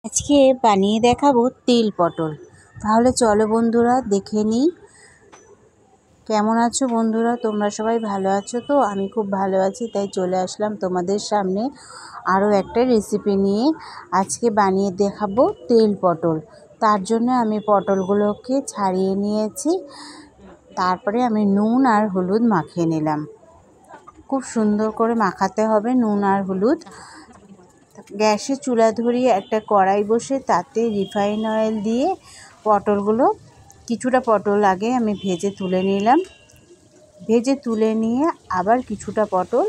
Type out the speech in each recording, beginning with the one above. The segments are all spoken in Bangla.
আজকে বানিয়ে দেখাবো তিল পটল। তাহলে চলো বন্ধুরা দেখে নিই। কেমন আছো বন্ধুরা? তোমরা সবাই ভালো আছো তো? আমি খুব ভালো আছি, তাই চলে আসলাম তোমাদের সামনে আরও একটা রেসিপি নিয়ে। আজকে বানিয়ে দেখাবো তিল পটল। তার জন্য আমি পটলগুলোকে ছাড়িয়ে নিয়েছি, তারপরে আমি নুন আর হলুদ মাখিয়ে নিলাম। খুব সুন্দর করে মাখাতে হবে নুন আর হলুদ। গ্যাসে চুলা ধরিয়ে একটা কড়াই বসে তাতে রিফাইন অয়েল দিয়ে পটলগুলো, কিছুটা পটল আগে আমি ভেজে তুলে নিলাম। ভেজে তুলে নিয়ে আবার কিছুটা পটল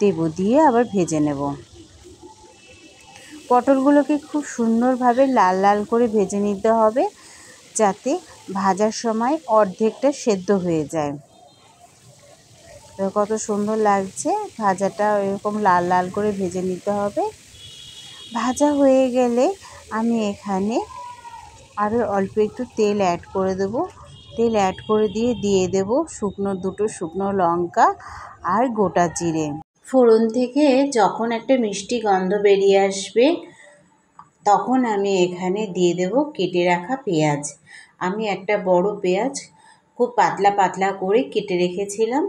দেবো, দিয়ে আবার ভেজে নেব। পটলগুলোকে খুব সুন্দরভাবে লাল লাল করে ভেজে নিতে হবে, যাতে ভাজার সময় অর্ধেকটা সেদ্ধ হয়ে যায়। কত সুন্দর লাগছে ভাজাটা, এরকম লাল লাল করে ভেজে নিতে হবে। ভাজা হয়ে গেলে আমি এখানে আরও অল্প একটু তেল অ্যাড করে দেব। তেল অ্যাড করে দিয়ে দেব দুটো শুকনো লঙ্কা আর গোটা জিরে। ফোড়ন থেকে যখন একটা মিষ্টি গন্ধ বেরিয়ে আসবে, তখন আমি এখানে দিয়ে দেব কেটে রাখা পেঁয়াজ। আমি একটা বড় পেঁয়াজ খুব পাতলা পাতলা করে কেটে রেখেছিলাম,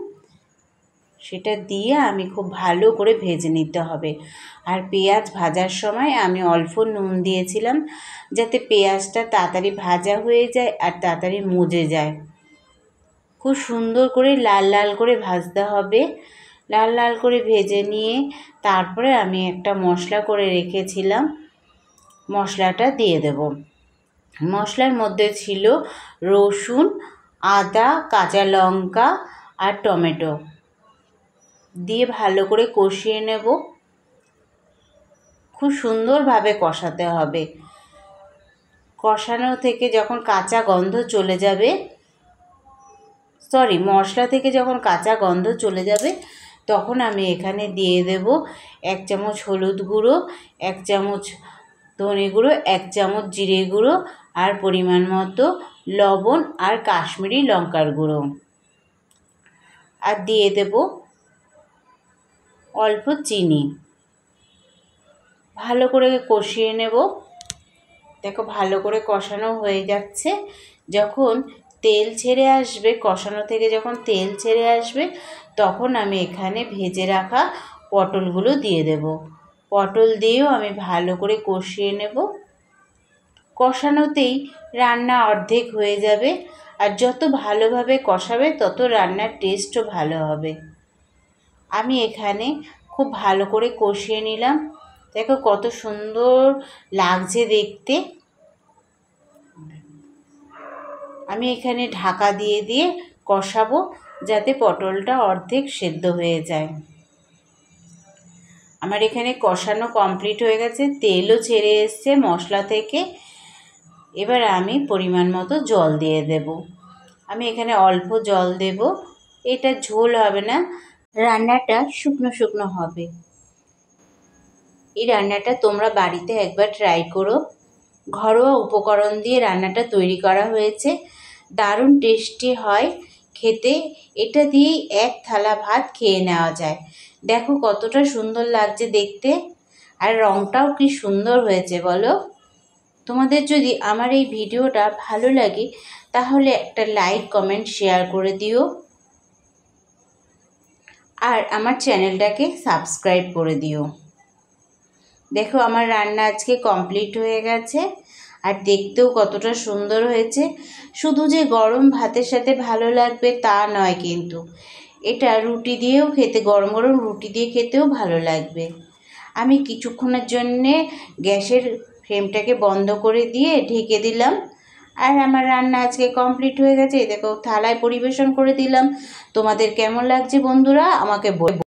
সেটা দিয়ে আমি খুব ভালো করে ভেজে নিতে হবে। আর পেঁয়াজ ভাজার সময় আমি অল্প নুন দিয়েছিলাম, যাতে পেঁয়াজটা তাড়াতাড়ি ভাজা হয়ে যায় আর তাড়াতাড়ি মজে যায়। খুব সুন্দর করে লাল লাল করে ভাজতে হবে। লাল লাল করে ভেজে নিয়ে তারপরে আমি একটা মশলা করে রেখেছিলাম, মশলাটা দিয়ে দেব। মশলার মধ্যে ছিল রসুন, আদা, কাঁচা লঙ্কা আর টমেটো দিয়ে ভালো করে কষিয়ে নেব। খুব সুন্দরভাবে কষাতে হবে। কষানো থেকে যখন কাঁচা গন্ধ চলে যাবে, মশলা থেকে যখন কাঁচা গন্ধ চলে যাবে, তখন আমি এখানে দিয়ে দেব 1 চামচ হলুদ গুঁড়ো, 1 চামচ ধনে গুঁড়ো, 1 চামচ জিরে গুঁড়ো আর পরিমাণ মতো লবণ আর কাশ্মীরি লঙ্কার গুঁড়ো। আর দিয়ে দেব অল্প চিনি। ভালো করে কষিয়ে নেব। দেখো ভালো করে কষানো হয়ে যাচ্ছে। যখন তেল ছেড়ে আসবে, কষানো থেকে যখন তেল ছেড়ে আসবে, তখন আমি এখানে ভেজে রাখা পটলগুলো দিয়ে দেব। পটল দিয়েও আমি ভালো করে কষিয়ে নেব। কষানোতেই রান্না অর্ধেক হয়ে যাবে, আর যত ভালোভাবে কষাবে তত রান্নার টেস্টও ভালো হবে। আমি এখানে খুব ভালো করে কষিয়ে নিলাম। দেখো কত সুন্দর লাগছে দেখতে। আমি এখানে ঢাকা দিয়ে কষাবো, যাতে পটলটা অর্ধেক সেদ্ধ হয়ে যায়। আমার এখানে কষানো কমপ্লিট হয়ে গেছে, তেলও ছেড়ে এসছে মশলা থেকে। এবার আমি পরিমাণ মতো জল দিয়ে দেব। আমি এখানে অল্প জল দেব, এটা ঝোল হবে না, রান্নাটা শুকনো শুকনো হবে। এই রান্নাটা তোমরা বাড়িতে একবার ট্রাই করো। ঘরোয়া উপকরণ দিয়ে রান্নাটা তৈরি করা হয়েছে, দারুণ টেস্টি হয় খেতে। এটা দিয়েই 1 থালা ভাত খেয়ে নেওয়া যায়। দেখো কতটা সুন্দর লাগছে দেখতে, আর রঙটাও কি সুন্দর হয়েছে বলো। তোমাদের যদি আমার এই ভিডিওটা ভালো লাগে, তাহলে একটা লাইক, কমেন্ট, শেয়ার করে দিও। আর আমার চ্যানেলটাকে সাবস্ক্রাইব করে দিও। দেখো আমার রান্না আজকে কমপ্লিট হয়ে গেছে, আর দেখতেও কতটা সুন্দর হয়েছে। শুধু যে গরম ভাতের সাথে ভালো লাগবে তা নয়, কিন্তু এটা রুটি দিয়েও খেতে, গরম গরম রুটি দিয়ে খেতেও ভালো লাগবে। আমি কিছুক্ষণের জন্যে গ্যাসের ফ্লেমটাকে বন্ধ করে দিয়ে ঢেকে দিলাম, আর আমার রান্না আজকে কমপ্লিট হয়ে গেছে। দেখো থালায় পরিবেশন করে দিলাম। তোমাদের কেমন লাগছে বন্ধুরা আমাকে